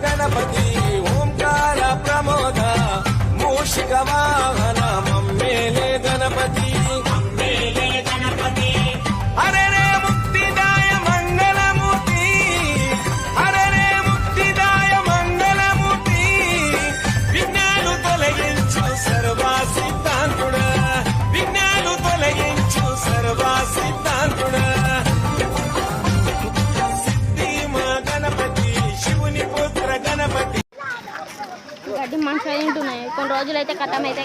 గణపతి ఓంకార ప్రమోద మూషిక వాహన మమ్మేలే గణపతి హరే రే ముక్తిదాయ మంగళమూర్తి హరే రే ముక్తిదాయ మంగళమూర్తి విఘ్నాలు తొలగించు సర్వ సిద్ధాంతుడా విఘ్నాలు తొలగించు సర్వ సిద్ధాంతుడా గడ్డి మనసు అయి ఉంటున్నాయి కొన్ని రోజులు అయితే కథం అయితే